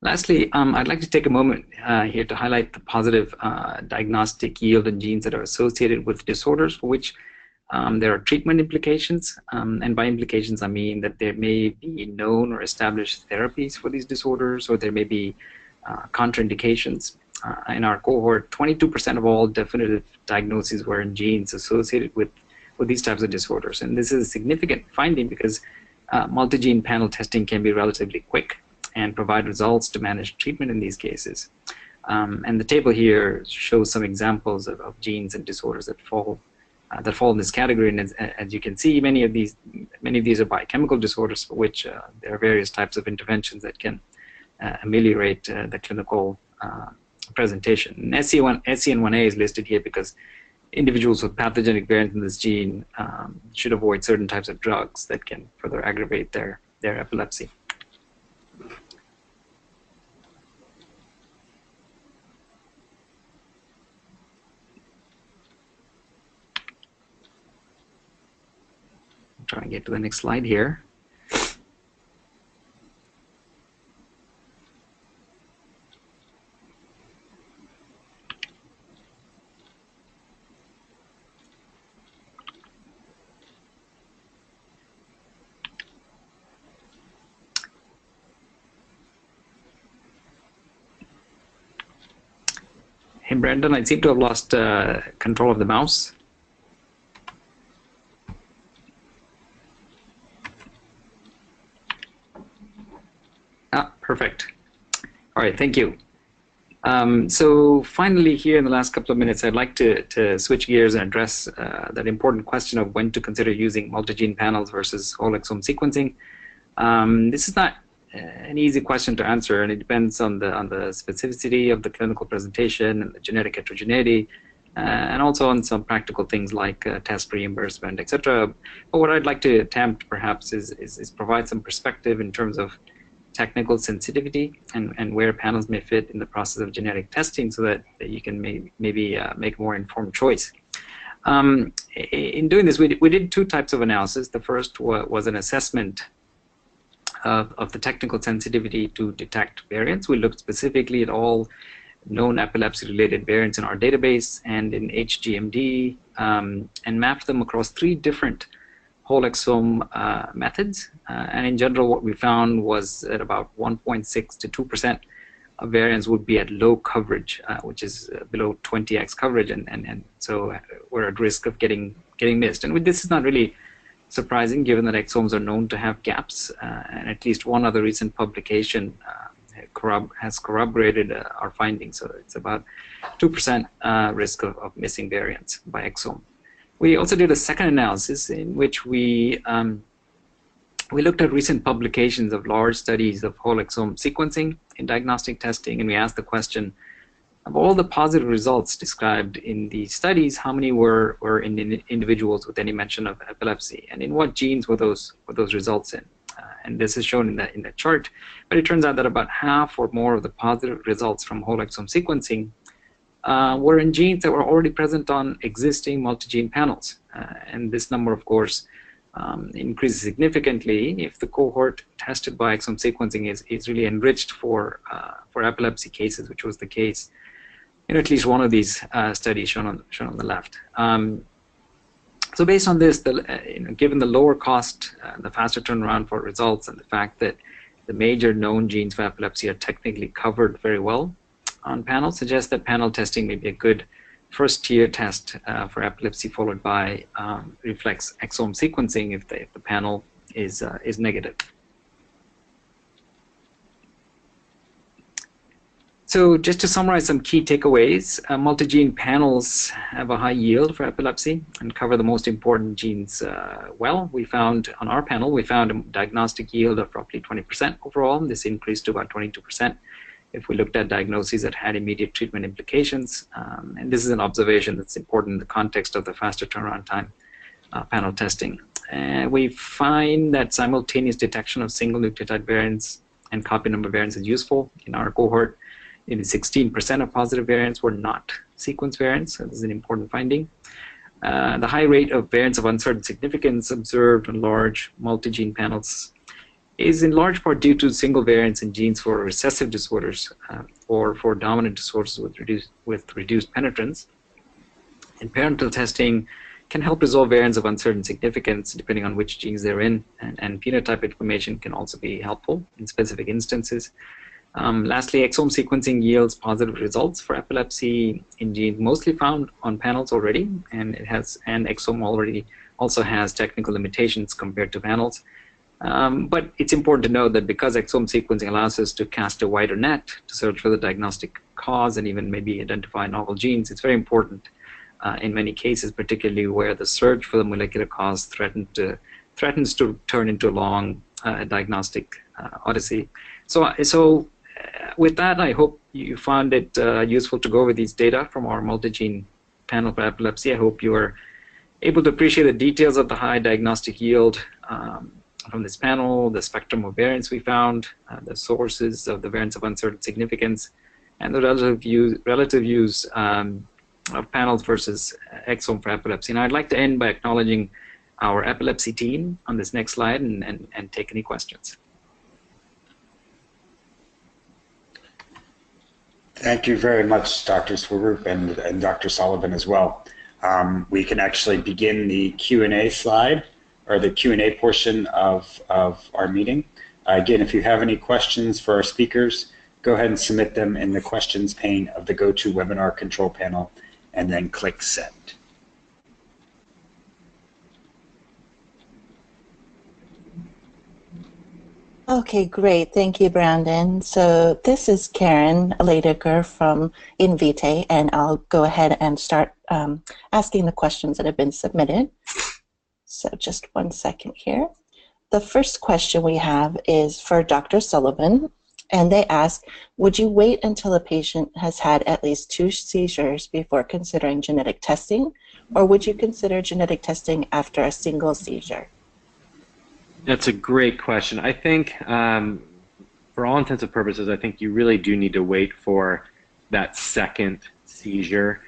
Lastly, I'd like to take a moment here to highlight the positive diagnostic yield in genes that are associated with disorders for which there are treatment implications. And by implications, I mean that there may be known or established therapies for these disorders, or there may be contraindications. In our cohort, 22% of all definitive diagnoses were in genes associated with these types of disorders. And this is a significant finding because multi-gene panel testing can be relatively quick and provide results to manage treatment in these cases. And the table here shows some examples of genes and disorders that fall in this category. And as you can see, many of these are biochemical disorders for which there are various types of interventions that can ameliorate the clinical presentation. And SCN1A is listed here because individuals with pathogenic variants in this gene should avoid certain types of drugs that can further aggravate their epilepsy. Try and get to the next slide here. Hey, Brandon, I seem to have lost control of the mouse. Perfect. All right, thank you. So finally here in the last couple of minutes, I'd like to switch gears and address that important question of when to consider using multi-gene panels versus whole exome sequencing. This is not an easy question to answer, and it depends on the specificity of the clinical presentation and the genetic heterogeneity, and also on some practical things like test reimbursement, etc. But what I'd like to attempt perhaps is provide some perspective in terms of technical sensitivity and where panels may fit in the process of genetic testing so that you can maybe make a more informed choice. In doing this, we did 2 types of analysis. The first was an assessment of the technical sensitivity to detect variants. We looked specifically at all known epilepsy-related variants in our database and in HGMD and mapped them across 3 different whole exome methods, and in general what we found was that about 1.6 to 2% of variants would be at low coverage, which is below 20x coverage, and so we're at risk of getting missed. And this is not really surprising given that exomes are known to have gaps, and at least one other recent publication has corroborated our findings, so it's about 2% risk of missing variants by exome. We also did a second analysis in which we looked at recent publications of large studies of whole exome sequencing in diagnostic testing, and we asked the question, of all the positive results described in these studies, how many were in individuals with any mention of epilepsy, and in what genes were those results in? And this is shown in the chart, but it turns out that about half or more of the positive results from whole exome sequencing were in genes that were already present on existing multi-gene panels. And this number, of course, increases significantly if the cohort tested by exome sequencing is really enriched for epilepsy cases, which was the case in at least one of these studies shown on the left. So based on this, given the lower cost, the faster turnaround for results, and the fact that the major known genes for epilepsy are technically covered very well on panel, suggests that panel testing may be a good first-tier test for epilepsy, followed by reflex exome sequencing if the panel is negative. So just to summarize some key takeaways, multi-gene panels have a high yield for epilepsy and cover the most important genes well. We found on our panel, we found a diagnostic yield of roughly 20% overall. This increased to about 22% if we looked at diagnoses that had immediate treatment implications. And this is an observation that's important in the context of the faster turnaround time panel testing. We find that simultaneous detection of single nucleotide variants and copy number variants is useful. In our cohort, 16% of positive variants were not sequence variants, so this is an important finding. The high rate of variants of uncertain significance observed on large multi-gene panels is in large part due to single variants in genes for recessive disorders or for dominant disorders with reduced penetrance. And parental testing can help resolve variants of uncertain significance depending on which genes they're in, and phenotype information can also be helpful in specific instances. Lastly, exome sequencing yields positive results for epilepsy in genes mostly found on panels already, and exome already also has technical limitations compared to panels. But it's important to note that because exome sequencing allows us to cast a wider net to search for the diagnostic cause and even maybe identify novel genes, it's very important in many cases, particularly where the search for the molecular cause threatens to turn into a long diagnostic odyssey. So with that, I hope you found it useful to go over these data from our multi-gene panel for epilepsy. I hope you are able to appreciate the details of the high diagnostic yield from this panel, the spectrum of variants we found, the sources of the variants of uncertain significance, and the relative use of panels versus exome for epilepsy. And I'd like to end by acknowledging our epilepsy team on this next slide and take any questions. Thank you very much, Dr. Swaroop and Dr. Sullivan as well. We can actually begin the Q&A slide, or the Q&A portion of our meeting. Again, if you have any questions for our speakers, go ahead and submit them in the questions pane of the GoToWebinar control panel, and then click Send. Okay, great. Thank you, Brandon. So this is Karen Leidecker from Invitae, and I'll go ahead and start asking the questions that have been submitted. So just 1 second here. The first question we have is for Dr. Sullivan, and they ask, would you wait until a patient has had at least 2 seizures before considering genetic testing, or would you consider genetic testing after a single seizure? That's a great question. I think, for all intents and purposes, I think you really do need to wait for that second seizure.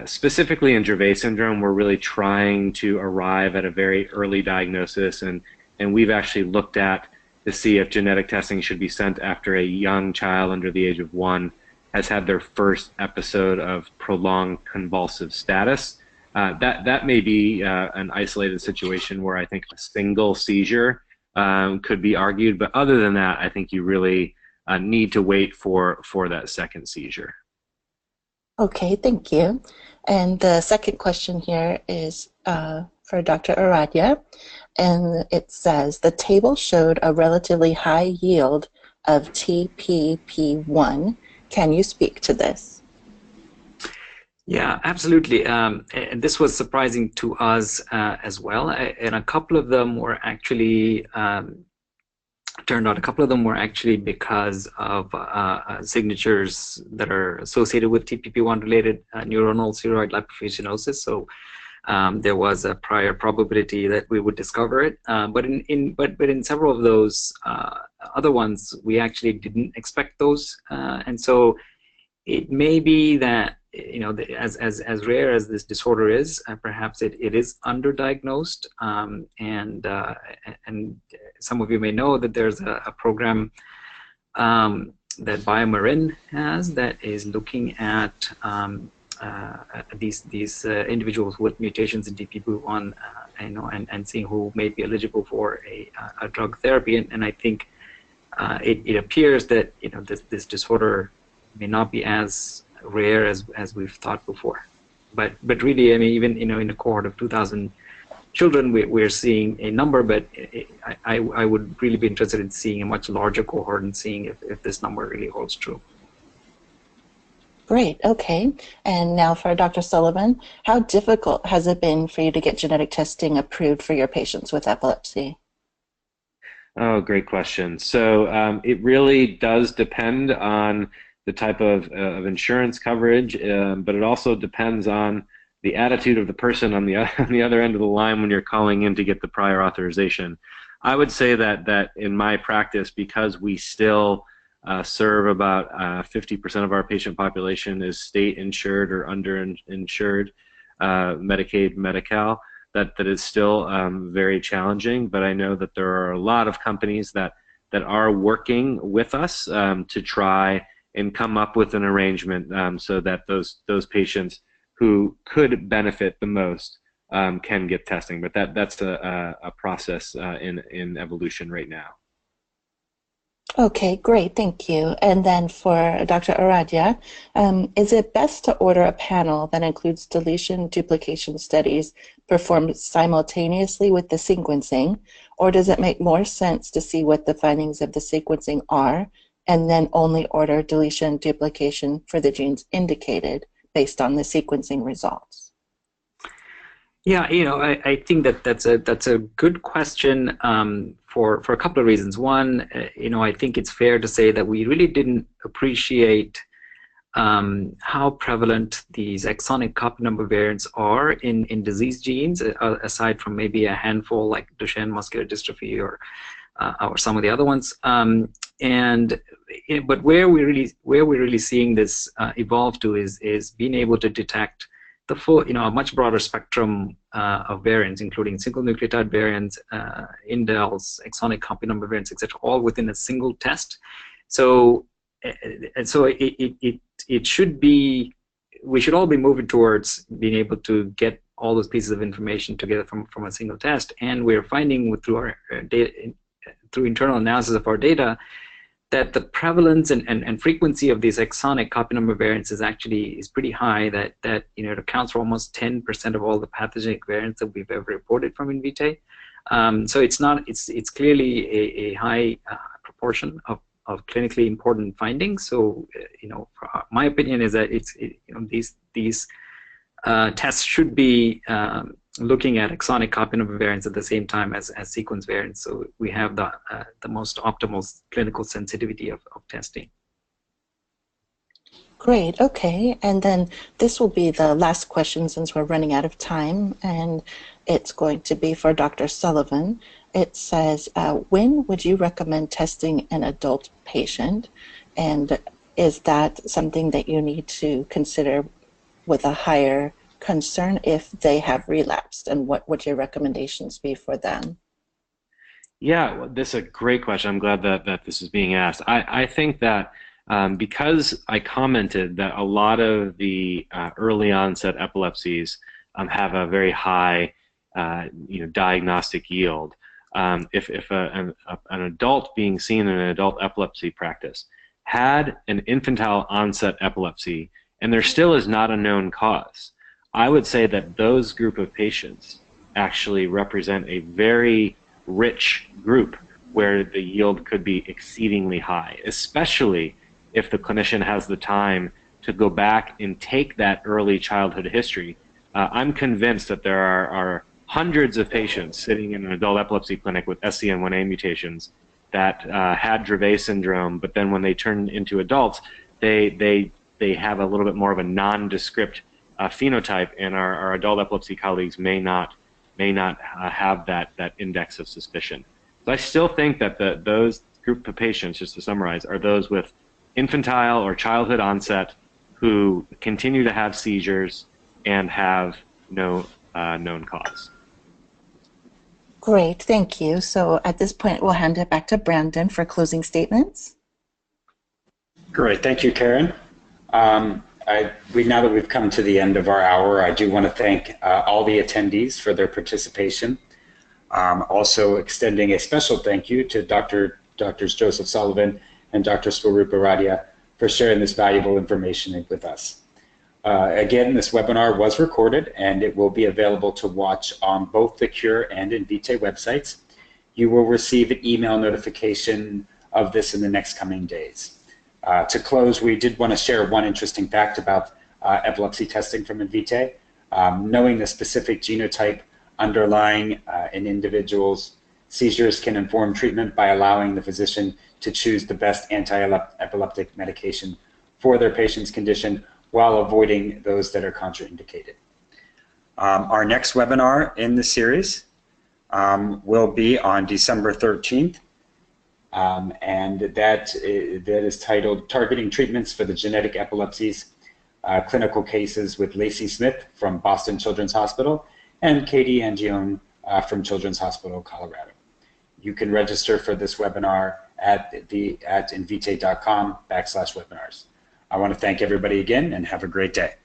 Specifically in Dravet syndrome, we're really trying to arrive at a very early diagnosis, and we've actually looked at to see if genetic testing should be sent after a young child under the age of 1 has had their first episode of prolonged convulsive status. That may be an isolated situation where I think a single seizure could be argued, but other than that, I think you really need to wait for that second seizure. Okay, thank you. And the second question here is for Dr. Aradhya, and it says, the table showed a relatively high yield of TPP1. Can you speak to this? Yeah, absolutely. And this was surprising to us as well. And a couple of them were actually, turned out a couple of them were actually because of signatures that are associated with TPP1 related neuronal ceroid lipofuscinosis. So there was a prior probability that we would discover it. But in several of those other ones, we actually didn't expect those. And so it may be that, you know, as rare as this disorder is, perhaps it is underdiagnosed, and some of you may know that there's a program that BioMarin has that is looking at these individuals with mutations in DPP1, and seeing who may be eligible for a drug therapy. And I think it appears that this disorder may not be as rare as we've thought before. But really, I mean, even in a cohort of 2,000 children, we're seeing a number, but I would really be interested in seeing a much larger cohort and seeing if this number really holds true. Great, okay. And now for Dr. Sullivan, how difficult has it been for you to get genetic testing approved for your patients with epilepsy? Oh, great question. So it really does depend on the type of insurance coverage, but it also depends on the attitude of the person on the other end of the line when you're calling in to get the prior authorization. I would say that in my practice, because we still serve about 50% of our patient population is state insured or underinsured, Medicaid, Medi-Cal, that is still very challenging. But I know that there are a lot of companies that are working with us to try and come up with an arrangement so that those patients who could benefit the most can get testing. But that's a process in evolution right now. Okay, great, thank you. And then for Dr. Aradia, is it best to order a panel that includes deletion duplication studies performed simultaneously with the sequencing, or does it make more sense to see what the findings of the sequencing are and then only order deletion duplication for the genes indicated based on the sequencing results? Yeah, I think that's a good question for a couple of reasons. One, I think it's fair to say that we really didn't appreciate how prevalent these exonic copy number variants are in disease genes, aside from maybe a handful like Duchenne muscular dystrophy or some of the other ones. But where we're really seeing this evolve to is being able to detect the full, a much broader spectrum of variants, including single nucleotide variants, indels, exonic copy number variants, etc., all within a single test. So it should be, we should all be moving towards being able to get all those pieces of information together from a single test. And we're finding through our data, through internal analysis of our data, that the prevalence and frequency of these exonic copy number variants is pretty high. That it accounts for almost 10% of all the pathogenic variants that we've ever reported from Invitae. So it's clearly a high proportion of clinically important findings. So my opinion is that these tests should be looking at exonic copy number variants at the same time as sequence variants, so we have the most optimal clinical sensitivity of testing. Great, okay. And then this will be the last question since we're running out of time, and it's going to be for Dr. Sullivan. It says, when would you recommend testing an adult patient? And is that something that you need to consider with a higher concern if they have relapsed, and what would your recommendations be for them? Yeah, well, this is a great question. I'm glad that this is being asked. I think that because I commented that a lot of the early onset epilepsies have a very high diagnostic yield. If an adult being seen in an adult epilepsy practice had an infantile onset epilepsy and there still is not a known cause, I would say that those group of patients actually represent a very rich group where the yield could be exceedingly high, especially if the clinician has the time to go back and take that early childhood history. I'm convinced that there are hundreds of patients sitting in an adult epilepsy clinic with SCN1A mutations that had Dravet syndrome, but then when they turn into adults, they have a little bit more of a nondescript phenotype, and our adult epilepsy colleagues may not have that index of suspicion. So I still think that those group of patients, just to summarize, are those with infantile or childhood onset who continue to have seizures and have no known cause. Great, thank you. So at this point, we'll hand it back to Brandon for closing statements. Great, thank you, Karen. Now that we've come to the end of our hour, I do want to thank all the attendees for their participation. Also extending a special thank you to Drs. Joseph Sullivan and Dr. Swarupa Radia for sharing this valuable information with us. Again, this webinar was recorded and it will be available to watch on both the Cure and Invitae websites. You will receive an email notification of this in the next coming days. To close, we did want to share one interesting fact about epilepsy testing from Invitae. Knowing the specific genotype underlying an individual's seizures can inform treatment by allowing the physician to choose the best anti-epileptic medication for their patient's condition while avoiding those that are contraindicated. Our next webinar in the series will be on December 13th, and that is titled Targeting Treatments for the Genetic Epilepsies, Clinical Cases with Lacey Smith from Boston Children's Hospital and Katie Angione from Children's Hospital, Colorado. You can register for this webinar at invitae.com/webinars. I want to thank everybody again and have a great day.